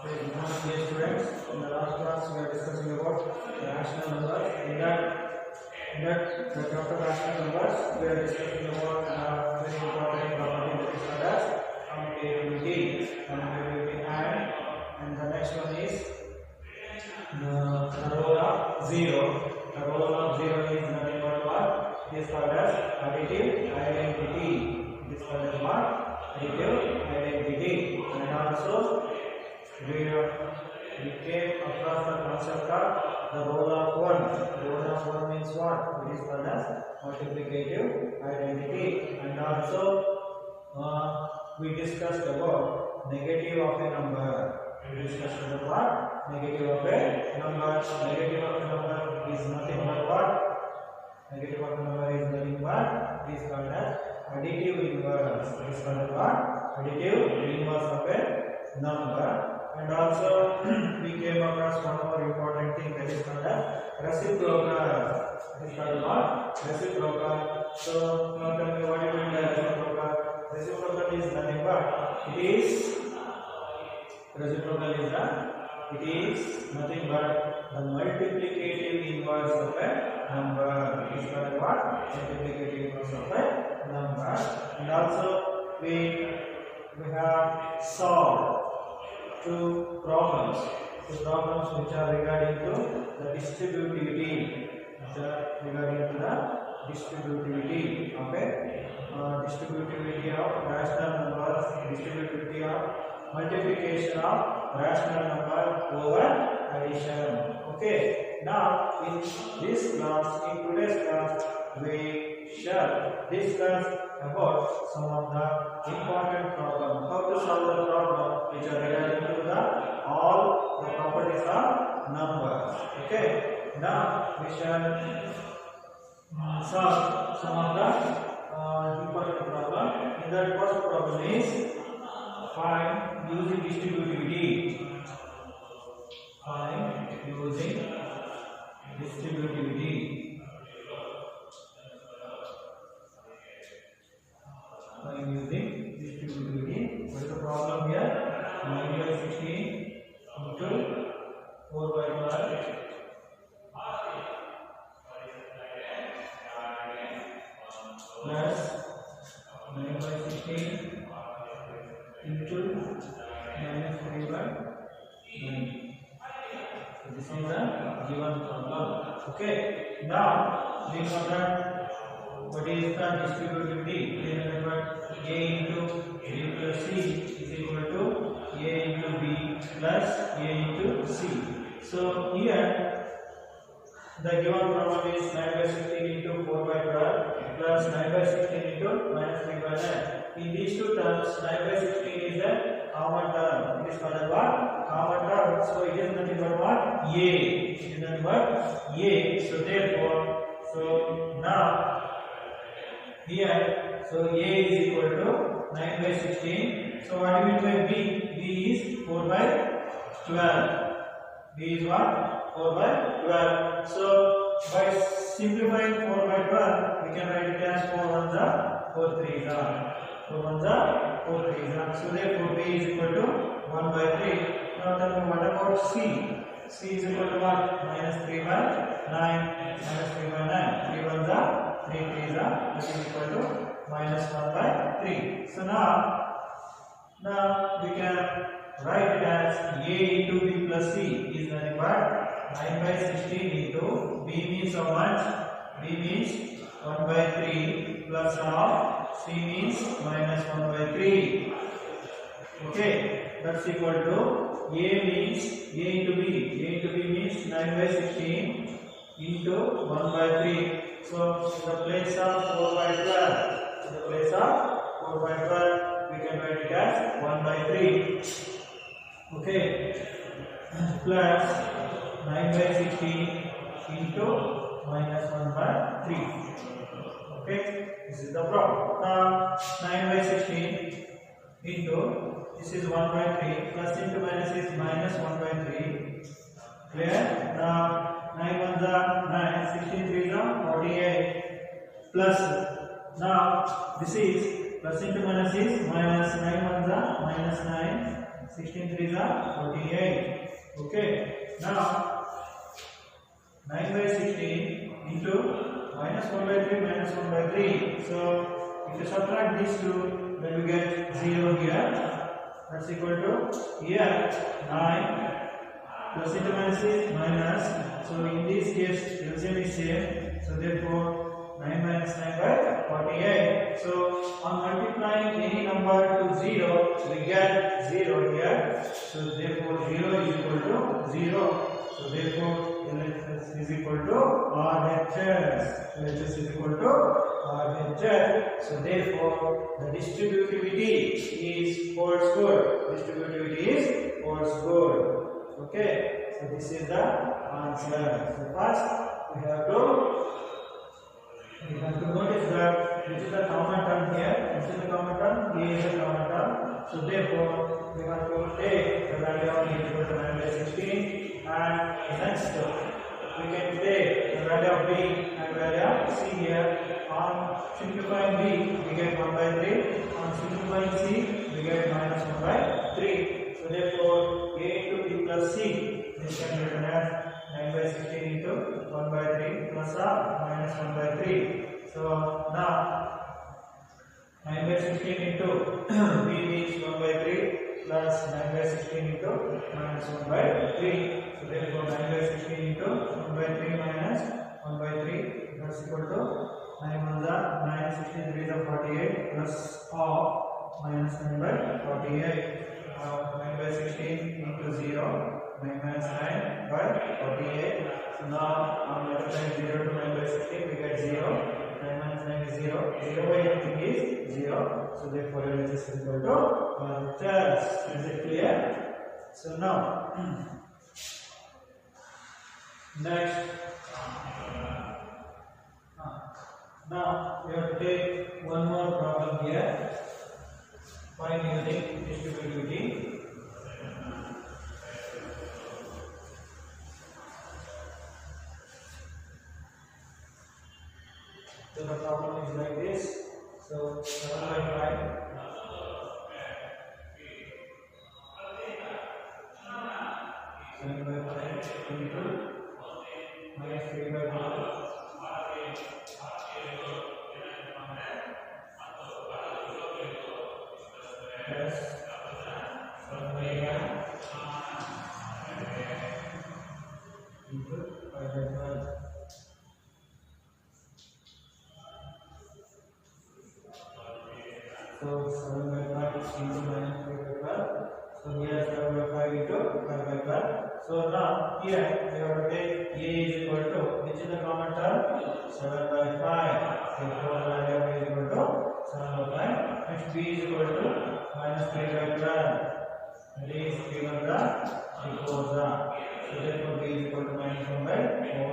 Good morning, dear students. In the last class, we are discussing about rational numbers. In that the chapter rational numbers, we are discussing about very important property that is called as commutativity. And the next one is the role of zero. The role of zero is nothing but what? It is called as additive identity. It is called as what? Additive identity. And also we came across the concept of the role of one. The role of one means what? It is called as multiplicative identity. And also we discussed about negative of a number. We discussed about what? Negative of a number. Negative of a number is nothing but what? Negative of a number is nothing but it is called as additive inverse. It is called as what? Additive inverse of a number. And also we came across one more important thing that is called as reciprocal. It is called what? Reciprocal. So now tell me what you mean by reciprocal. Reciprocal is nothing but it is nothing but the multiplicative inverse of a number. It is called what? Multiplicative inverse of a number. And also we have solved two problems which are regarding to the distributivity. Okay. Distributivity of rational numbers, distributivity of multiplication of rational number over addition. Okay. Now in today's class, we shall discuss about some of the important problems. How to solve the problem which are regarding to all the properties of numbers. Okay. Now we shall solve some of the important problem. In that first problem is find using distributivity. Find using distributivity. What is the problem here? 9 by 16 into 4 by 12 plus 9 by 16 into minus 3 by 9. So this is the given problem. Okay. Now we know that what is the distributivity? It is nothing but a into b plus c is equal to a into b plus a into c. So here the given problem is 9 by 16 into 4 by 12 plus 9 by 16 into minus 3 by 9. In these two terms, 9 by 16 is a common term. It is called as what? Common term. So it is nothing but what? A. It is nothing but a. So therefore, so now here, so a is equal to 9 by 16. So what do you mean by b? B is 4 by 12. B is what? 4 by 12. So by simplifying 4 by 12, we can write it as 4 ones are 4 3s are. 4 ones are 4 3s are. So therefore b is equal to 1 by 3. Now tell me what about c? C is equal to what? Minus 3 by 9. Minus 3 by 9. 3 ones are 3 3s are. This is equal to minus 1 by 3. So now we can write it as a into b plus c is nothing but 9 by 16 into b means how much? B means 1 by 3 plus half, c means minus 1 by 3. Okay, that's equal to a means a into b means 9 by 16 into 1 by 3. So in the place of 4 by 12, we can write it as 1 by 3. Okay, plus 9 by 16 into minus 1 by 3. Okay, this is the problem. Now 9 by 16 into this is 1 by 3 plus into minus is minus 1 by 3. Clear? Now 9 ones are 9, 16 threes are 48 plus. Now this is plus into minus is minus 9 ones are minus 9 16 3s are 48. Okay. Now 9 by 16 into minus 1 by 3 minus 1 by 3. So if you subtract these two, then we get 0 here. That's equal to here 9 plus into minus is minus. So in this case LCM is same. So therefore 9 minus 9 by 48. So on multiplying any number to 0, we get 0 here. So therefore 0 is equal to 0. So therefore LHS is equal to RHS. LHS is equal to RHS. So therefore the distributivity is false good. Distributivity is false good. Okay. So this is the answer. So first we have to notice that which is the common term here. Which is the common term? A is the common term. So therefore we have to take the value of A equal to 9 by 16. And next we can take the value of B and value of C here. On simplifying B, we get 1 by 3. On simplifying C, we get minus 1 by 3. So therefore, A into B plus C, this can be written as 9 by 16 into 1 by 3 plus minus 1 by 3. So now 9 by 16 into B means 1 by 3 plus 9 by 16 into minus 1 by 3. So therefore 9 by 16 into 1 by 3 minus 1 by 3, that's equal to 9 1 9, 16 3 is 48 plus of minus 9 by 48. 9 by 16 into 0, 9 minus 9 by 48. So now on multiplying 0 to 9 by 16, we get 0. 9 minus 9 is 0. 0 by anything is 0. So therefore LHS is equal to RHS. Is it clear? So now next, now we have to take one more problem here. Find using distributivity. So the problem is like this. So 7 by 5. 7 by 5 into minus 3 by 1 plus 7 by 1 into 5 by 12. So 7 by 5 into minus 3 by 12. So here 7 by 5 into 5 by 12. So now here we have to take A is equal to, which is the common term? 7 by 5. Therefore the value of A is equal to 7 by 5. Next B is equal to minus 3 by 12. That is 3 1 3 4 So therefore B is equal to minus 1 by 4.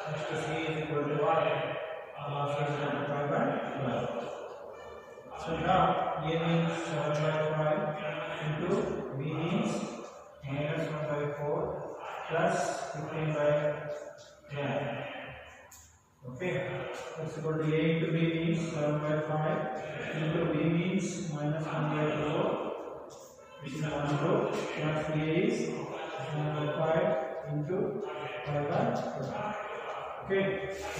Next C is equal to what? C is equal to 5 by 12. So now A means 7 by 5 into B means minus 1 by 4 plus 15 by 10. Okay, that's equal to A into B means 7 by 5 into B means minus 1 by 4, which is 1 row, plus A is 7 by 5 into 5 by 12. Okay,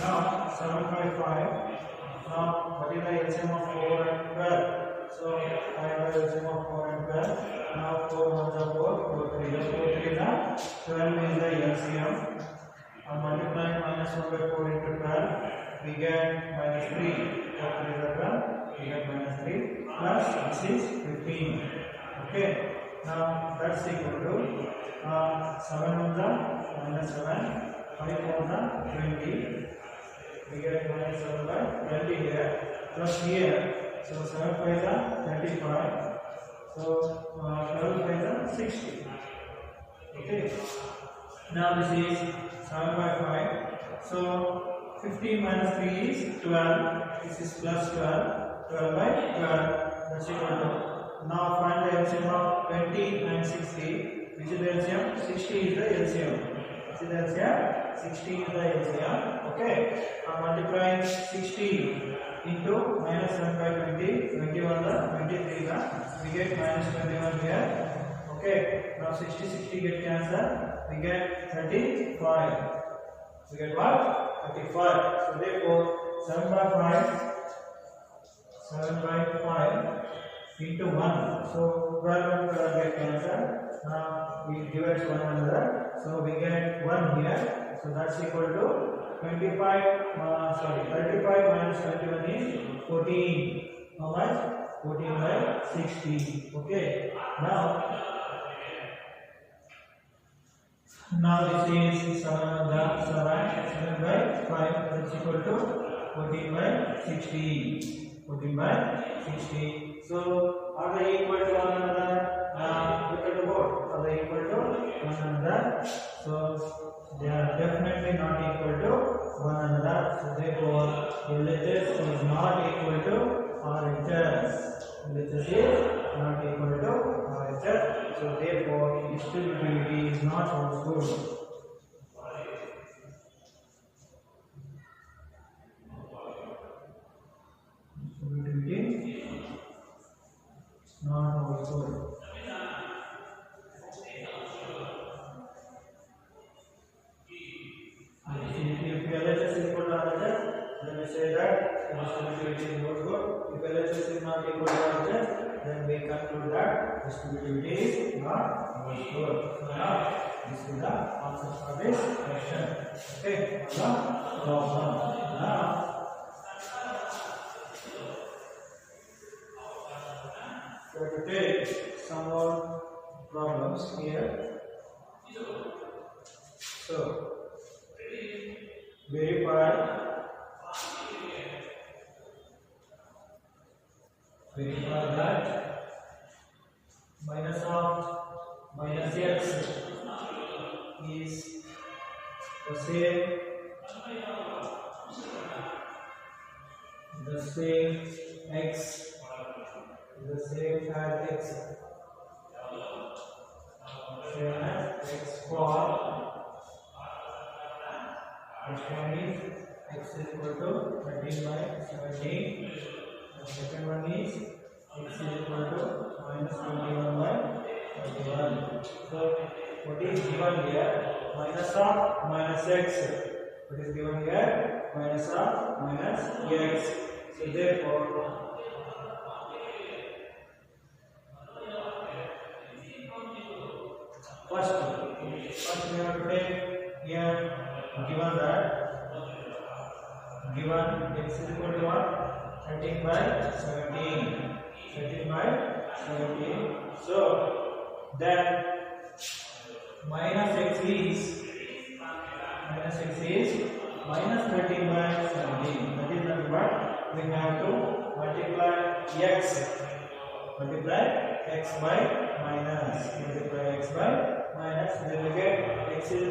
now 7 by 5. Now what is the LCM of 4 and 12? So 5 by LCM of 4 and 12. Now 4 1 is 4, 4 3 is 4 3 is 12 is the LCM. On multiplying minus 1 by 4 into 12, we get minus 3. 4 3 is 12, we get minus 3 plus this is 15. Okay, now that's equal to 7 1 minus 7, 5 4 20. We get minus 7 by 20 here, plus here. So 7 5 is 35. So 12 5 is 60. Okay. Now this is 7 by 5. So 15 minus 3 is 12. This is plus 12. 12 by 12. That's equal to. Now find the LCM of 20 and 60. Which is the LCM? 60 is the LCM. Which is the LCM? 60 is the LCM. Okay. Multiplying 60 into minus 7 by 20. 21 the 23 the. We get minus 21 here. Okay, now 60 60 get cancelled. We get 35. We get what? 35. So therefore 7 by 5 into 1. So 12 get cancelled. Now we divide one another. So we get 1 here. So that's equal to 35 minus 21 is 14. How much? 14 by 60. Okay. Now this is 7 by 5. That's equal to 14 by 60. 14 by 60. So are they equal to one another? Look at the board. Are they equal to one another? So they are definitely not equal to one another. So therefore LHS is not equal to RHS. LHS is not equal to RHS. So therefore distributivity is not useful. Distributivity not useful. If LHS is equal to RHS, then we say that distributivity is not good. If LHS is not equal to RHS, then we conclude that distributivity is not good. So now this is the answer for this question. Okay, now we have to take some more problems here. So verify that minus of minus x is the same x the same as x for H1 is x is equal to 13 by 17. The second one is x is equal to minus 21 by 21. So what is given here? Minus of minus x. What is given here? Minus of minus x. So therefore first we have to take here given x is equal to what? 13 by 17. 13 by 17. So then minus x is minus 13 by 17. That is nothing but we have to multiply x. Multiply x by minus. Multiply x by minus. Then we get x is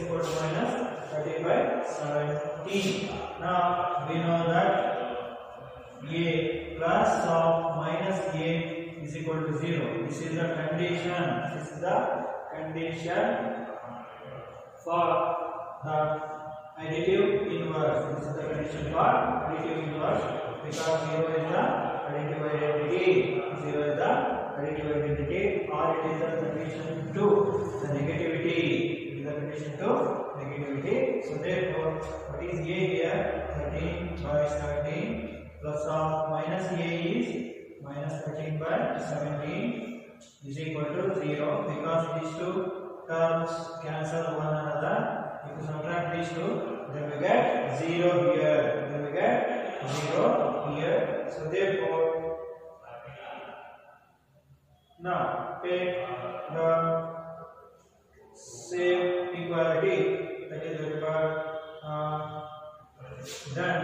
equal to minus 13 by 17. Now we know that a plus of minus a is equal to 0. This is the condition. This is the condition for the additive inverse. This is the condition for additive inverse because 0 is the additive identity. 0 is the additive identity, or it is the condition to the negativity. It is the condition to negativity. So therefore, what is a here? 13 by 17 plus of minus a is minus 13 by 17 is equal to 0 because these two terms cancel one another. If you subtract these two, then we get 0 here. Then we get 0 here. So therefore, now take the same equality, that is required. Then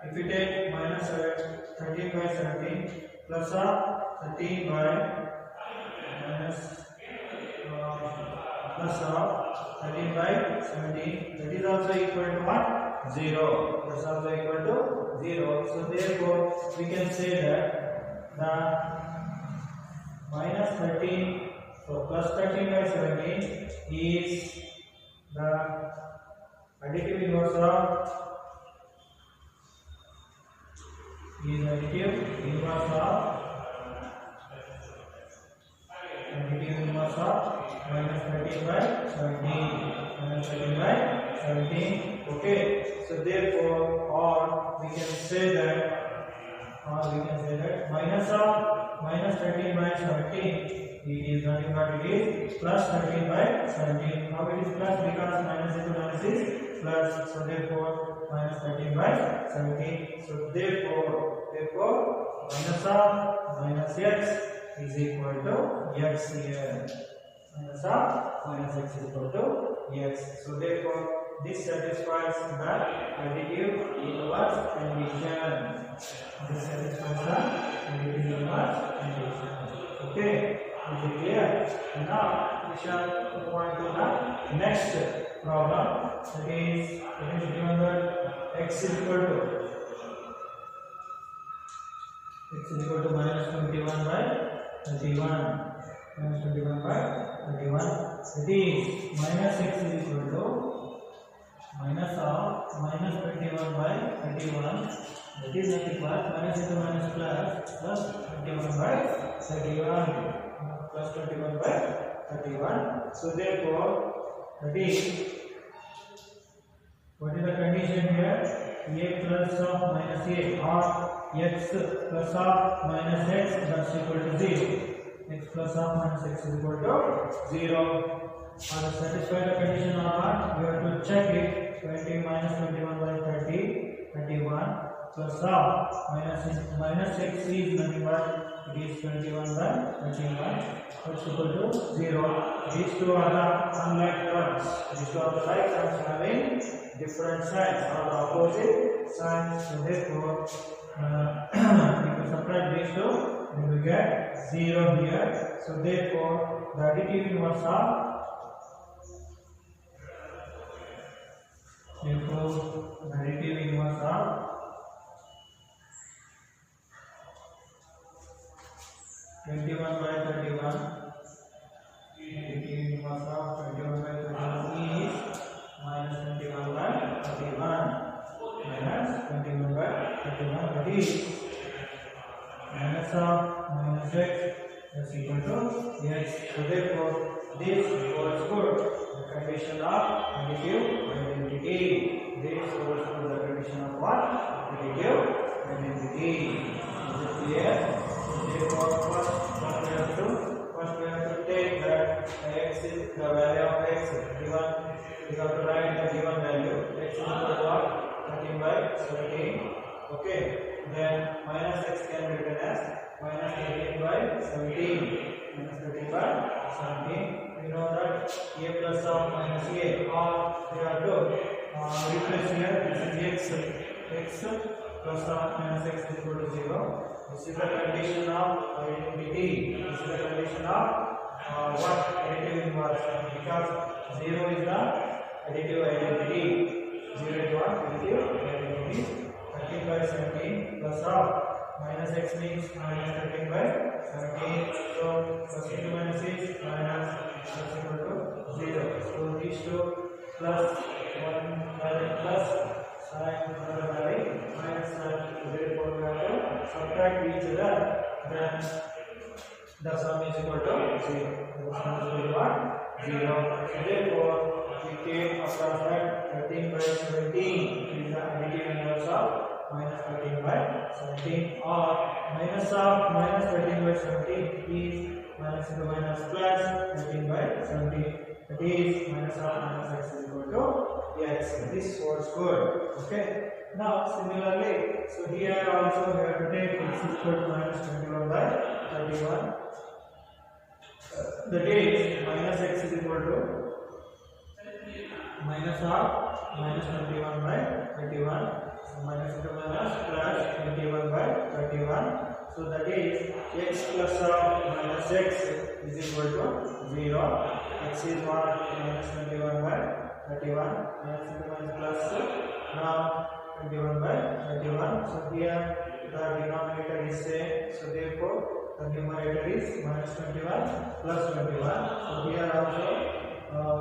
if we take minus 13 by 17 plus 13 by minus plus 13 by 17, that is also equal to what? 0. That is also equal to 0. So therefore we can say that the minus 13, so plus 13 by 17 is the additive inverse of additive inverse 13 by 17. Minus 13 by 17. Okay. So therefore, or we can say that minus of minus 13 by 17, it is nothing but it is plus 13 by 17. How it is plus? Because minus into minus is plus. So therefore minus 13 by 17. So therefore minus of minus x is equal to x here. Minus of minus x is equal to x. So therefore this satisfies the additive inverse condition. This satisfies the additive inverse condition. Okay, is it clear? Now we shall move on to the next problem. That is given that x is equal to minus 21 by 31. Minus 21 by 31. That is minus x is equal to minus of minus 21 by 31. That is nothing but minus into minus plus 21 by 31. Plus 21 by 31. So therefore, that is, what is the condition here? A plus of minus a or x plus of minus x that's equal to 0. X plus of minus x is equal to 0. Are to satisfy the condition or not? We have to check it. 20 minus 21 by 30, 31 plus of minus x is nothing but it is 21 by 31. That's equal to 0. These two are the unlike terms. These two are the like terms having different signs or the opposite signs. So therefore, if you subtract these two, then we get 0 here. So therefore, the additive inverse of 21 by 31. Additive inverse of 21 by 31 is minus 21 by 31. Minus 21 by 31. That is minus of minus x is equal to x. So therefore, this holds good the condition of additive identity. This holds good the condition of what? Additive identity. Is it clear? Therefore, first we have to take that x is the value of x given. We have to write the given value. X is equal to what? 13 by 17. Okay. Then minus x can be written as minus 13 by 17. Minus 13 by 17. We know that a plus of minus a, or we have to replace here. This is x plus of minus x is equal to 0. This is the condition of identity. This is the condition of what? Additive inverse. Because 0 is the additive identity. 0 is what? Additive identity. 13 by 17 plus of minus x means minus 13 by 17. So plus into minus is minus plus equal to 0. So these two plus 1 by plus sign by minus sign. Therefore we have to subtract each other. Then the sum is equal to 0. The sum is equal to what? 0. Therefore we came across that 13 by 17 is the additive inverse of minus 13 by 17, or minus of minus 13 by 17 is minus into minus plus 13 by 17. That is minus of minus x is equal to x. This holds good. Okay. Now similarly, so here also we have to take x is equal to minus 21 by 31. That is minus x is equal to minus of minus 21 by 31. So minus into minus plus 21 by 31. So that is x plus of minus x is equal to 0. X is what? Minus 21 by 31. Minus into minus plus now 21 by 31. So here the denominator is same. So therefore the numerator is minus 21 plus 21. So here also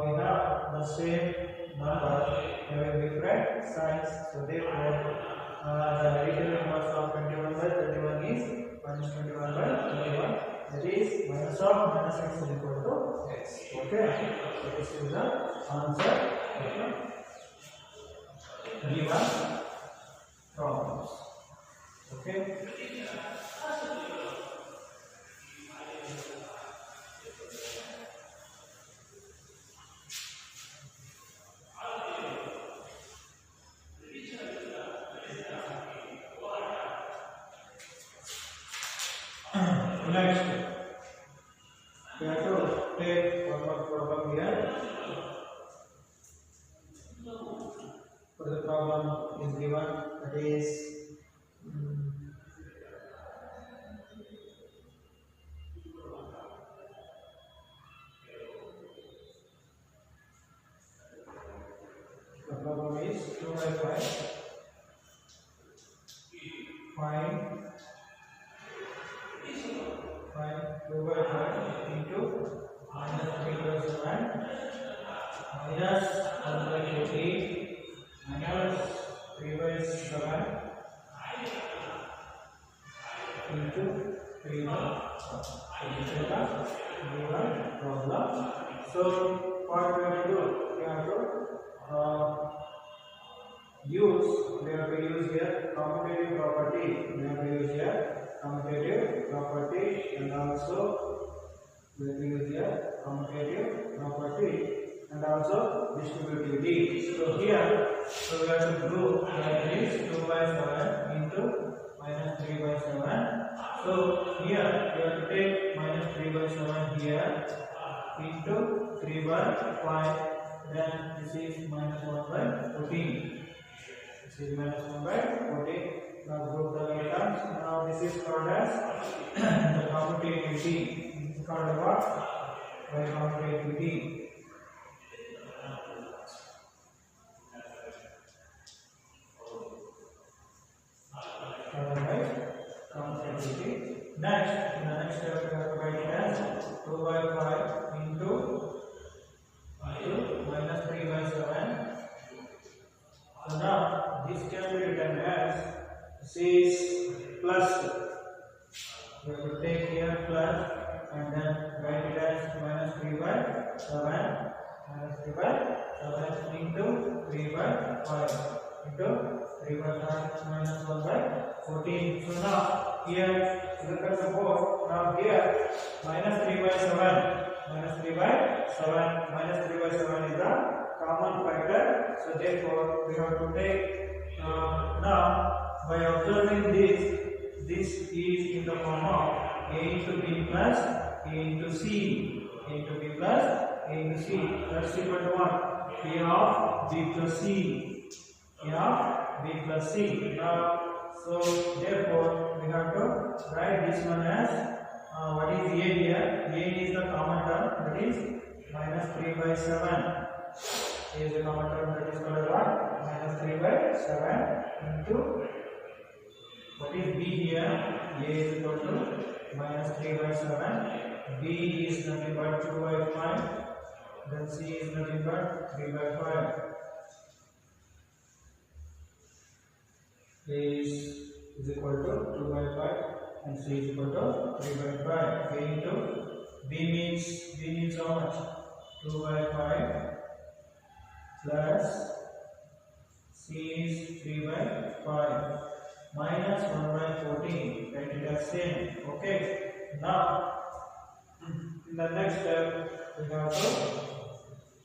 we have the same number having different signs. So therefore the additive inverse of 21 by 31 is minus 21 by 31. That is minus of minus x is equal to x. Okay, so this is the answer of the given problems. Okay. Next, we have to take one more problem here. For the problem is given, that is the problem is 2 by 5. Find 2 by 5 into minus 3 by 7 minus 1 by 14 minus 3 by 7 into 3 by 1. This is the given problem. So what we have to do? We have to use here commutative property. We have to use here commutative property, and also we have to use here commutative property and also distributivity. So here, we have to prove that is 2 by 7 into minus 3 by 7. So here we have to take minus 3 by 7 here into 3 by 5. Then this is minus 1 by 14. This is minus 1 by 14. Now group the terms. Now this is called as the commutativity. This is called what? By commutativity. Next, in the next step, we have to write it as 2 by 5 into minus 3 by 7. So now this can be written as is plus. We have to take here plus and then write it as minus 3 by 7 minus 3 by 7 into 3 by 5 into 3 by 5 minus 1 by 14. So now here look at the board. Now here minus 3 by 7 minus 3 by 7 minus 3 by 7 is the common factor. So therefore we have to take now by observing this is in the form of a into b plus a into c, a into b plus a into c. That's equal to what? A of b plus c, a of b plus c. Now so therefore we have to write this one as what is a here? A is the common term, that is minus 3 by 7. A is the common term, that is called what? Minus 3 by 7 into what is b here? A is equal to minus 3 by 7. B is nothing but 2 by 5. Then c is nothing but 3 by 5. A is equal to 2 by 5 and c is equal to 3 by 5. A into b means how much? 2 by 5 plus c is 3 by 5 minus 1 by 14. Write it as same. Okay. Now in the next step we have to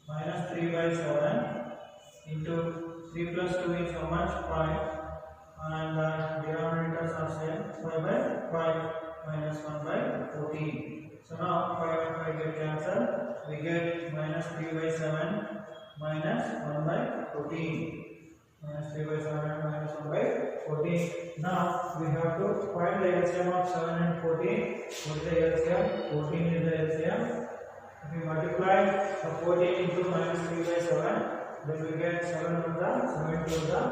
minus 3 by 7 into 3 plus 2 is how much? 5. And denominators are same. 5 by 5 minus 1 by 14. So now 5 and 5 get cancelled. We get minus 3 by 7 minus 1 by 14. Minus 3 by 7 minus 1 by 14. Now we have to find the LCM of 7 and 14. What is the LCM? 14 is the LCM. If we multiply the 14 into minus 3 by 7, then we get 7 on the 7 to the.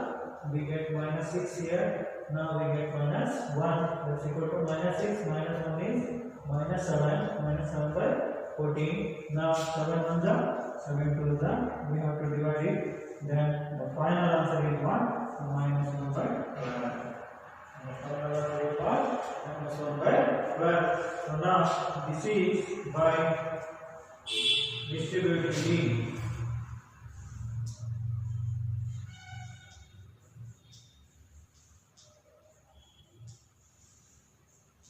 We get minus 6 here. Now we get minus 1. That's equal to minus 6 minus 1 is minus 7. Minus 7 by 14. Now 7 on the 7 to the. We have to divide it. Then the final answer is what? Minus 1 by 12. The final answer is what? Minus 1 by 12. So now this is by distributivity.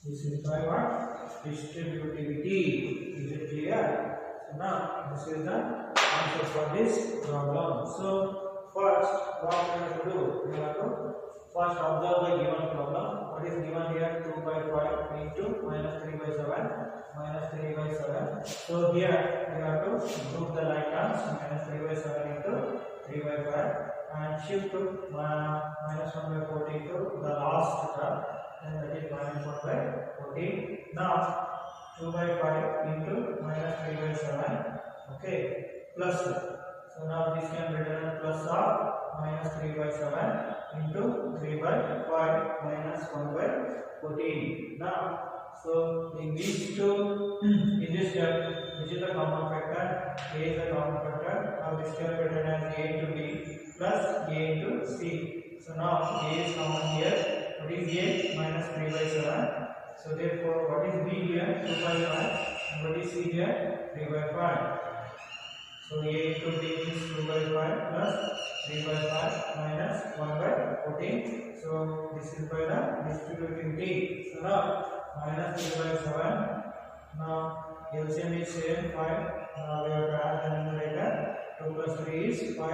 This is by what? Distributivity. Is it clear? So now this is the answer for this problem. So first, what we have to do? We have to first observe the given problem. What is given here? 2 by 5 into minus 3 by 7 minus 3 by 7. So here we have to group the like terms, minus 3 by 7 into 3 by 5 and shift to minus 1 by 14 to the last term, and that is minus 1 by 14. Now 2 by 5 into minus 3 by 7, okay, plus. So now this can be written as plus of minus 3 by 7 into 3 by 5 minus 1 by 14. Now, so in these two, in this term, which is the common factor? A is the common factor. Now this can be written as A into B plus A into C. So now A is common here. What is A? Minus 3 by 7. So therefore, what is B here? 2 by 5. And what is C here? 3 by 5. So A into B is 2 by 5 plus 3 by 5 minus 1 by 14. So this is by the distributivity. So now minus 3 by 7. Now LCM is same 5. Now we have to add the numerator. 2 plus 3 is 5.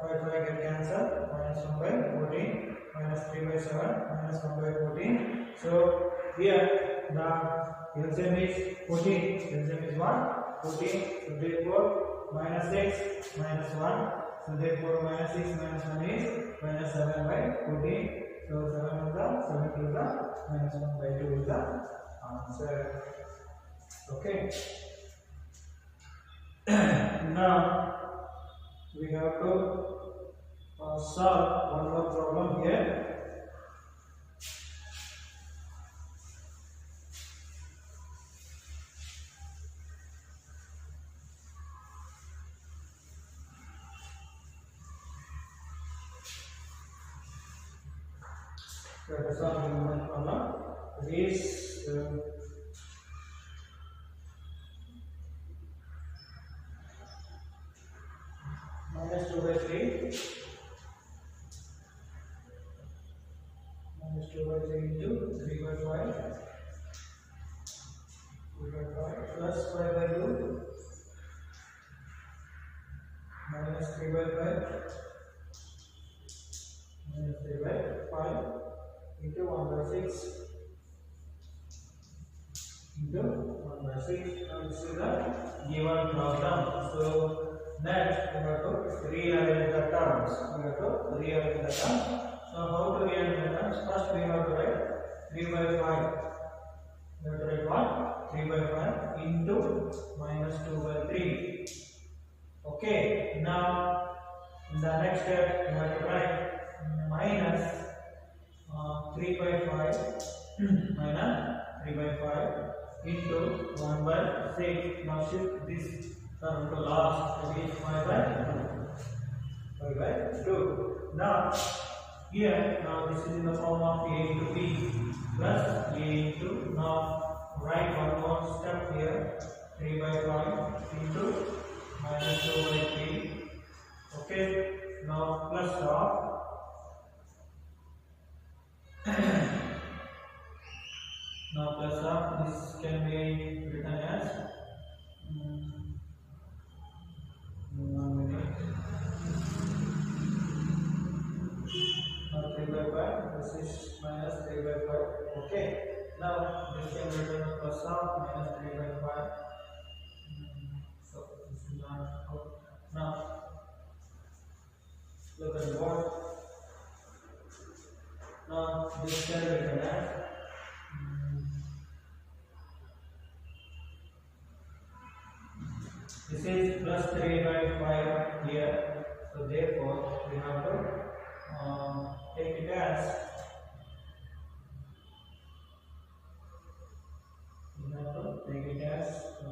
5 get cancelled. Minus 1 by 14. Minus 3 by 7. Minus 1 by 14. So here the LCM is 14. LCM is what? 14. So therefore minus 6 minus 1. So therefore minus 6 minus 1 is minus 7 by 14. So 7 is the 7 to the minus 1 by 2 is the answer. Okay. Now we have to solve one more problem here. Let us solve one problem. This minus 2 by 3 minus 2 by 3 into 3 by 5 3 by 5 plus 5 by 2 minus 3 by 5 minus 3 by 5 into 1 by 6 into 1 by 6. Now this is the given problem. So next we have to rearrange the terms. So how to rearrange the terms? First we have to write 3 by 5. We have to write what? 3 by 5 into minus 2 by 3. Okay. Now in the next step we have to write minus 3 by 5 minus 3 by 5 into 1 by 6. Now shift this term to last, that is 5 by 2. Now here, now this is in the form of A into B plus A into, now write one more step here, 3 by 5 into minus 2 by 3. Okay, now plus of now plus of this can be written as 1 minute. Now 3 by 5, this is minus 3 by 5. Okay, now this can be written as plus of minus 3 by 5. So this is not out. Now look at the board. Now this can be written as this is plus 3 by 5 here. So therefore we have to take it as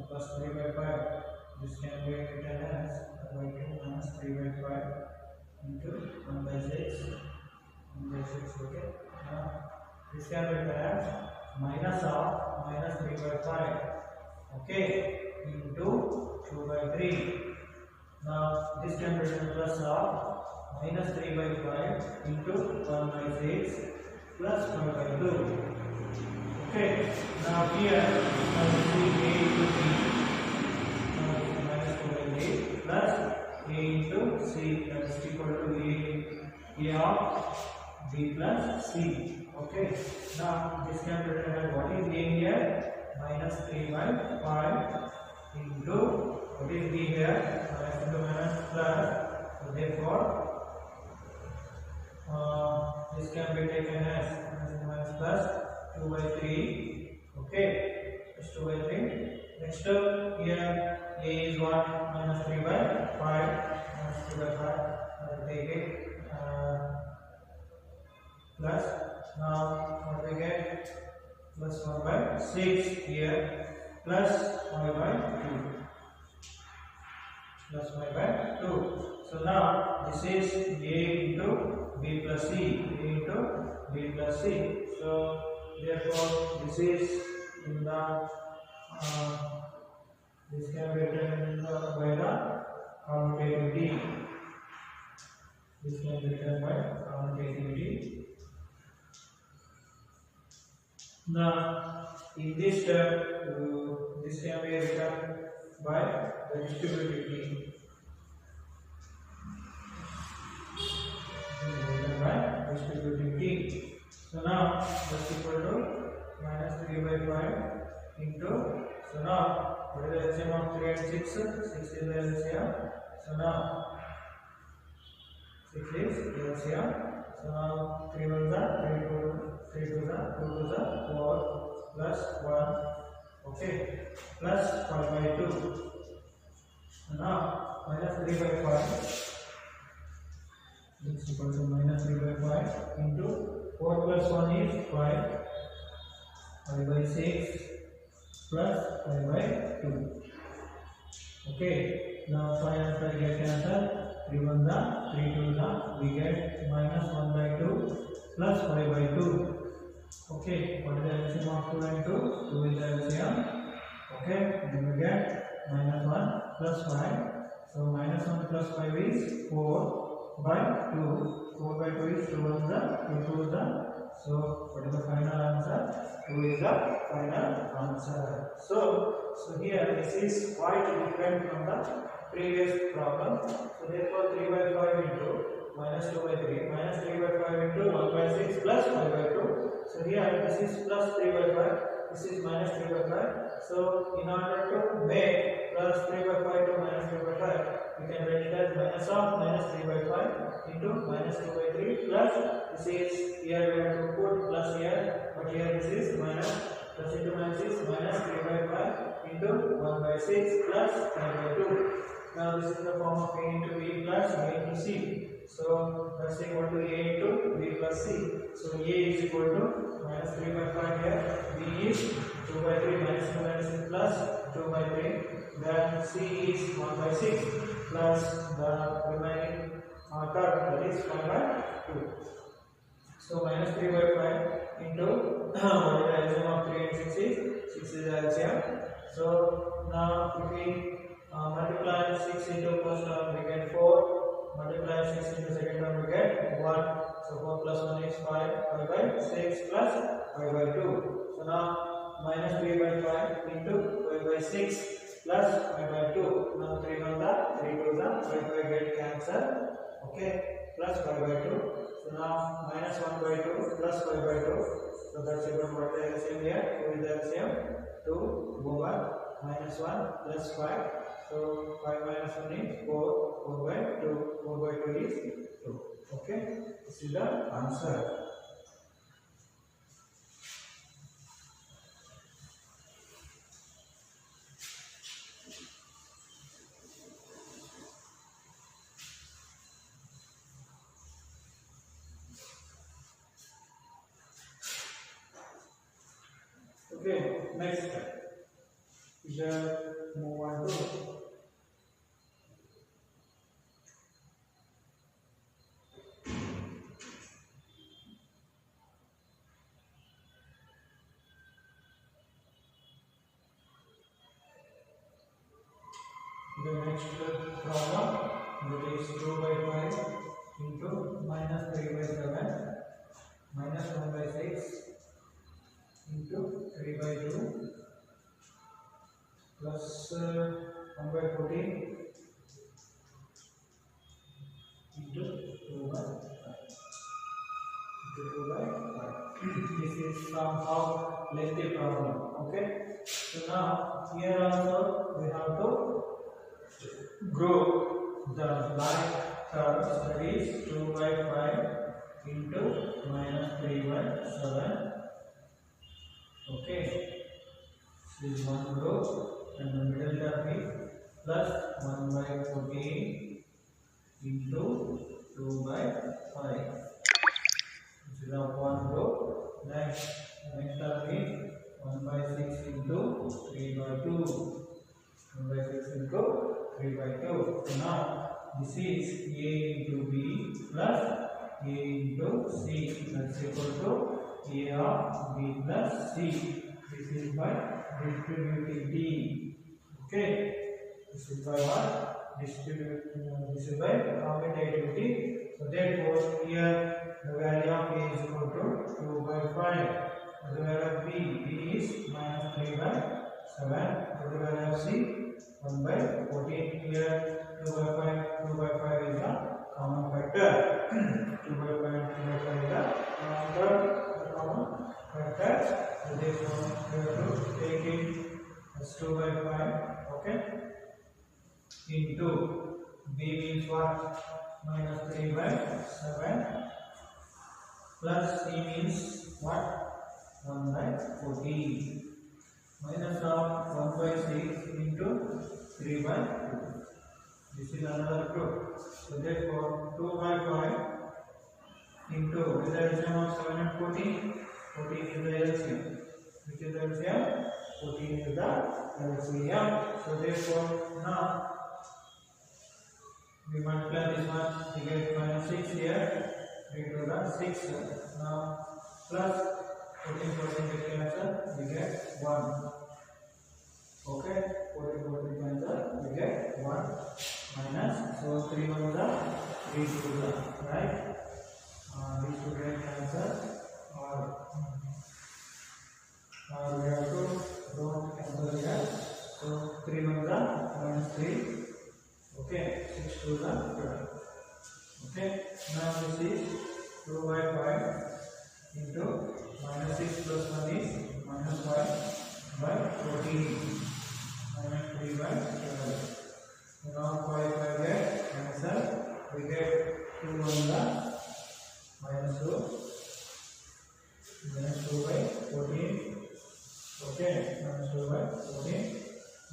plus 3 by 5. This can be written as by 2 minus 3 by 5 into 1 by 6. 1 by 6, okay. Now this can be written as minus of minus 3 by 5, okay, into 2 by 3. Now this can be written plus of minus 3 by 5 into 1 by 6 plus 5 by 2. Okay, now here we see a into b. Now this is minus 2 by 8 plus a into c, that is equal to a of b plus c. Okay, now this can be written as what is a here? Minus 3 by 5 into what is b here? Minus into minus plus. So therefore, this can be taken as minus into minus plus 2 by 3. Okay, it's 2 by 3. Next here a is what? Minus 3 by 5. Minus 3 by 5. I'll take it plus. Now what we get? Plus 1 by 6 here plus 5 by 2. Plus 5 by 2. So now this is a into b plus c. A into b plus c. So therefore this is in the this can be written by the commutativity. This can be written by commutativity. Now in this term, this can be written by the distributivity. Distributivity. So now that's equal to minus 3 by 5 into. So now what is the LCM of 3 and 6? 6 is the LCM. So now 6 is the LCM. So now 3 1 3 2 3 2 2 2 4 plus 1. Okay, plus 5 by 2. So now minus 3 by 5. This is equal to minus 3 by 5 into 4 plus 1 is 5. 5 by 6 plus 5 by 2. Okay, now 5 and 5 get cancelled. 3 1 3 2 we get minus 1 by 2 plus 5 by 2. Okay, what is the LCM of 2 and 2? 2 is the LCM. Okay, then we get minus 1 plus 5. So minus 1 plus 5 is 4 by 2. 4 by 2 is 2 1 2 2 So what is the final answer? 2 is the final answer. So here this is quite different from the previous problem. So therefore 3 by 5 into minus 2 by 3 minus 3 by 5 into 1 by 6 plus 5 by 2. So here this is plus 3 by 5. This is minus 3 by 5. So in order to make plus 3 by 5 to minus 3 by 5, we can write it as minus of minus 3 by 5 into minus 2 by 3 plus this is here we have to put plus here, but here this is minus. Plus into minus is minus 3 by 5 into 1 by 6 plus 5 by 2. Now this is the form of a into b plus b into c. So that's equal to a into b plus c. So a is equal to minus 3 by 5 here. B is 2 by 3 minus 2 minus 6 plus 2 by 3. Then c is 1 by 6 plus the remaining term, that is 5 by 2. So minus 3 by 5 into what is the LCM of 3 and 6 is? 6 is the LCM. So now if we multiply 6 into first term we get 4. Multiply 6 into second term we get 1. So 4 plus 1 is 5. 5 by 6 plus 5 by 2. So now minus 3 by 5 into 5 by 6 plus 5 by 2. Now 3 1 3 2 5 by get cancelled. Okay, plus 5 by 2. So now minus 1 by 2 plus 5 by 2. So that's equal to what the LCM here? 2 is the LCM. 2 over minus 1 plus 5. So 5 minus 1 is 4. 4 by 2. 4 by 2 is 2. Okay, this is the answer. Okay, next move on to the next problem, that is 2 by 5 into minus 3 by 7 minus 1 by 6 into 3 by 2 plus 1 by 14 into 2 by 5 into 2 by 5. This is somehow lengthy problem. Okay, so now here also we have to group the like terms, that is 2 by 5 into minus 3 by 7. Okay, this is one group, and the middle term is plus 1 by 14 into 2 by 5. This is one group. Next term is 1 by 6 into 3 by 2. 1 by 6 into 3 by 2. So now this is A into B plus A into C. That's equal to A of B plus C. This is by distributing D. Okay. This is by what? This is by commutativity. So therefore here the value of A is equal to 2 by 5. The value of B is minus 3 by 7. The value of C 1 by 14. Here 2 by 5 is the common factor. 2 by 5 is the common factor. So therefore we have to take it as 2 by 5. Okay. Into B means what? Minus 3 by 7 plus C means what? 1 by 14 minus of 1 by 6 into 3 by 2. This is another group. So therefore 2 by 5 into, with the addition of 7 and 14, 14 is the LCM. Which is the LCM? 14 is the LCM. So therefore now we multiply this one, we get minus 6 here, 3 to the 6. Now plus 14 get cancel, we get 1. Okay, 14 cancel, we get 1 minus, so 3 1 is 3 2 right? These two get cancel, or we have to don't cancel here. So 3 1 is minus 3. Okay, 6 2 is 12. Okay, now this is 2 by 5 into minus 6 plus 1 is minus 5 by 14 minus 3 by 12. Now 5 get cancel, we get 2 1 minus 2 by 14. Okay, minus 2 by 14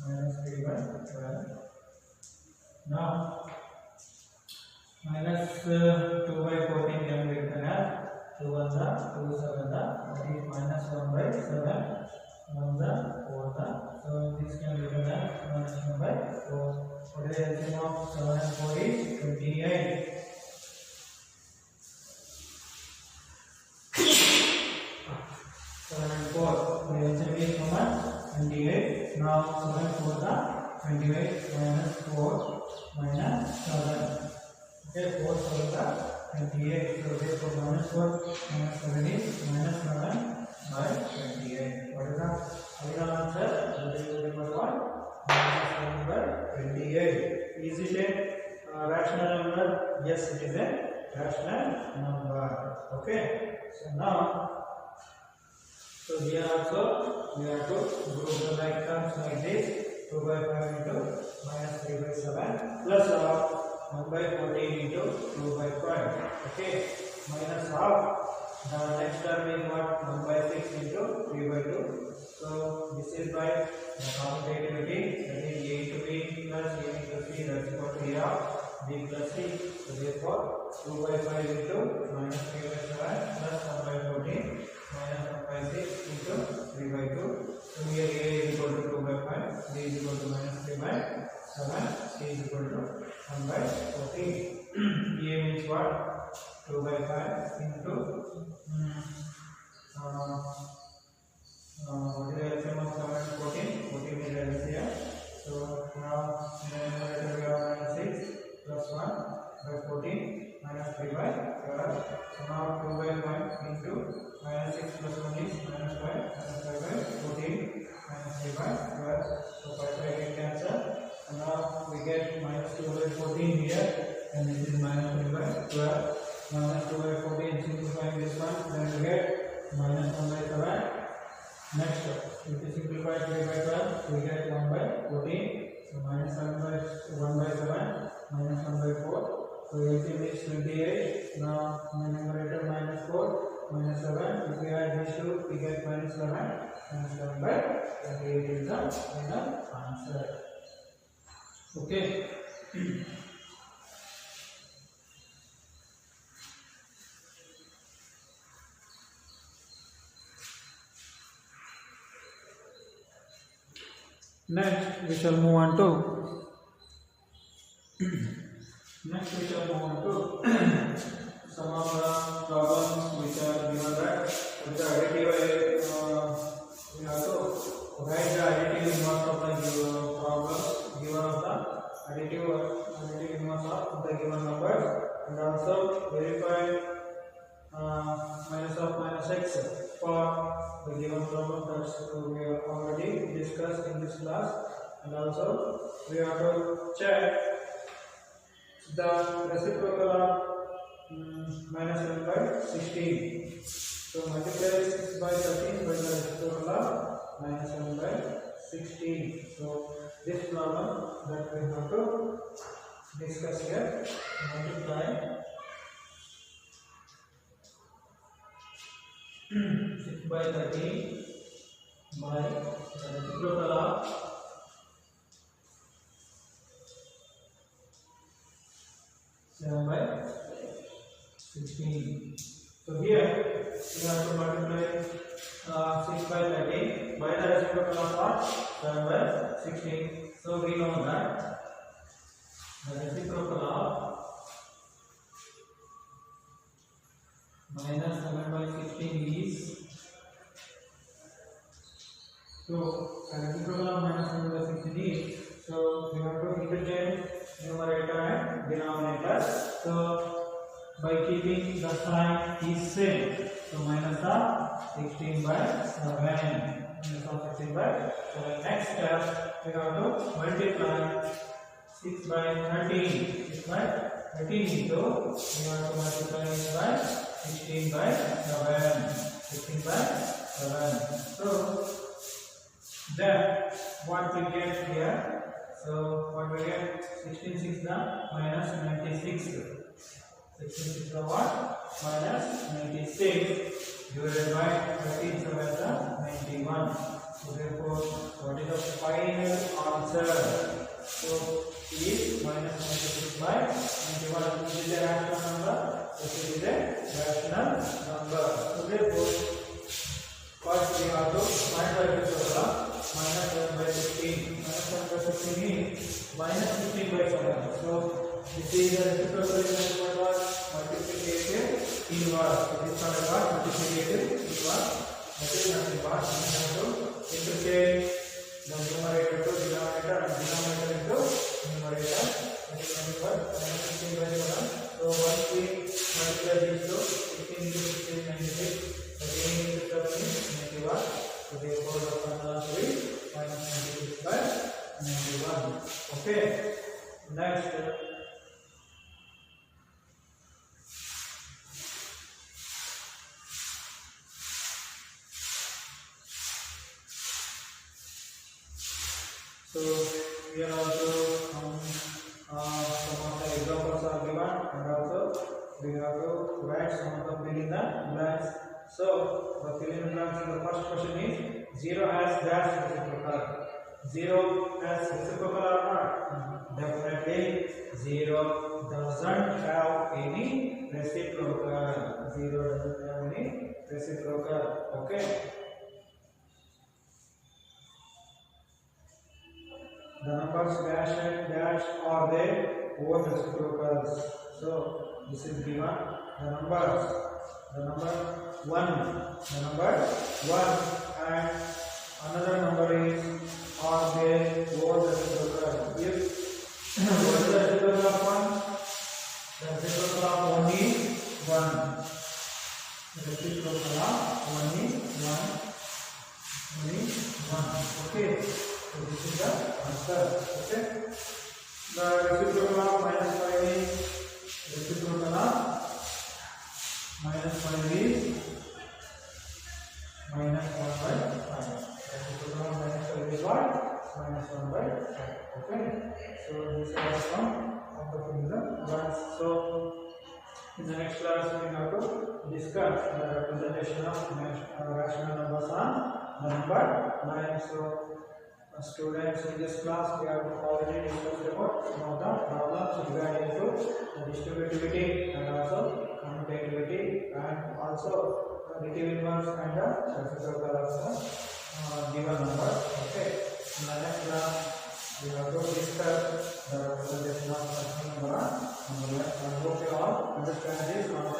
minus 3 by 12. Now minus 2 by 14 can be written as 2 1 2 7 that is minus 1 by 7 1 4 so this can be written as minus 1 by 4. What is the LCM of 7 and 4 is 28. 7 and 4, the LCM is 28. Now 7 4 28 minus 4 minus 7. Okay, 4 7 28. So therefore minus 4 minus 7 is minus 7 by 28. What is the final answer? That is equal to what? Minus 7 by 28. Is it a rational number? Yes, it is a rational number. Okay. So now, so here also we have to group the like terms like this. 2 by 5 into minus 3 by 7 plus 1 by 14 into 2 by 5. Okay, minus half. The next term is what? 1 by 6 into 3 by 2. So this is by the commutativity, that is A into B plus A into C, that's equal to A of B plus C. So therefore 2 by 5 into minus 3 by 7 plus 1 by 14 minus 1 by 6 into 3 by 2. So here A is equal to 2 by 5, B is equal to minus 3 by 7, C is equal to 1 by 14. A means what? 2 by 5 into what is the LCM of 7 and 14? 14 is LCM. So now 3 by 12. So now 2 by 5 into minus 6 plus 1 is minus 5 by 14 minus 3 by 12. So 5 by 8 cancel. And now we get minus 2 by 14 here, and this is minus 3 by 12. Minus 2 by 14, simplifying this one, then we get minus 1 by 7. Next, if we simplify 3 by 12, we get 1 by 14. So minus 7 by 1 by 7, minus 1 by 4. So 18 is 28. Now numerator minus 4, minus 7. If we add these two, we get minus 11. Minus 7 by 28 is the final answer. Okay. Next, we shall move on to some of the problems which are given that with the additive. We have to write the additive inverse of the problem given of the additive inverse of the given number, and also verify minus of minus x for the given problem that we have already discussed in this class. And also we have to check the reciprocal of minus 7 by 16. So multiply 6 by 13 by the reciprocal of minus 7 by 16. So this problem that we have to discuss here, multiply 6 by 13 by the reciprocal of 7 by 16. So here we have to multiply 6 by 13 by the reciprocal of 7 by 16. So we know that the reciprocal of minus 7 by 16 is, so the reciprocal of minus 7 by 16 is, so we have to interchange numerator and denominator. So by keeping the sign is same, so minus of 16 by 7, minus of 16 by 7. Next step, we have to multiply 6 by 13. 6 by 13 into, we have to multiply it by 16 by 7. 16 by 7. So then what we get here? So what we get? 16 6 the minus 96. 16 6 the what? Minus 96 divided by 13 7 the 91. So therefore, what is the final answer? So it is minus 96 by 91. This is a rational number. This is a rational number. So therefore, first we have to find the reciprocal minus 7 by 16. Minus 7 by 16 is minus 15 by 7. So this is the reciprocal inverse, multiplicative inverse. It is called what? Multiplicative inverse. That is nothing but we have to interchange the numerator to denominator and denominator into numerator. That is nothing but minus 15 by 7. So once we multiply these two, 15 into 16 96. 13 into 7 is 91. So therefore the final answer is minus 96 by 91. Okay. Next. So here also some of the examples are given, and also we have to write some of the fill in the blanks. So the fill in the blanks in the first question is 0 has dash reciprocal. 0 has reciprocal or not? Definitely 0 doesn't have any reciprocal. 0 doesn't have any reciprocal. Okay. The numbers dash and dash are their own reciprocals. So this is given. The number 1 and another number is are their own reciprocal. If what is the reciprocal of 1? The reciprocal reciprocal of 1 is 1. The reciprocal of 1 is 1. 1 is 1. Okay. So this is the answer. Okay. The reciprocal of minus 5 is reciprocal of minus 5 is minus 1 by 5. Reciprocal of minus 5 is what? Minus 1 by 5. Okay. So this was from optimism. So in the next class we have to discuss the representation of rational numbers on the number line. So students, in this class we have already discussed about some of the problems regarding to the distributivity and also commutativity and also additive inverse and the reciprocal of the given number. Okay. In the next class we have to discuss the representation of rational number on number line. I hope you all understand this.